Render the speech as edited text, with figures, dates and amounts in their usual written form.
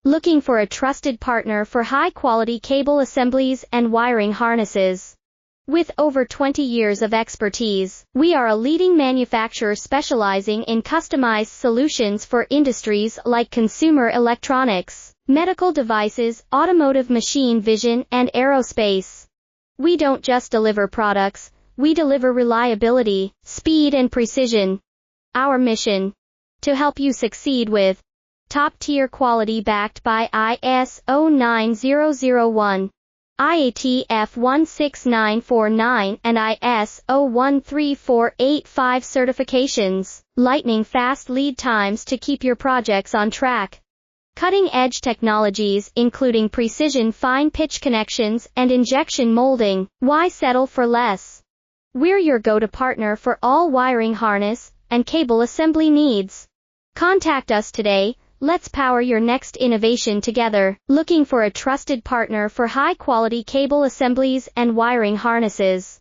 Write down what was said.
Looking for a trusted partner for high-quality cable assemblies and wiring harnesses? With over 20 years of expertise, we are a leading manufacturer specializing in customized solutions for industries like consumer electronics, medical devices, automotive machine vision, and aerospace. We don't just deliver products, we deliver reliability, speed, and precision. Our mission: to help you succeed with top-tier quality backed by ISO 9001, IATF 16949 and ISO 13485 certifications, lightning-fast lead times to keep your projects on track. Cutting-edge technologies including precision fine-pitch connections and injection molding. Why settle for less? We're your go-to partner for all wiring harness and cable assembly needs. Contact us today. Let's power your next innovation together. Looking for a trusted partner for high-quality cable assemblies and wiring harnesses?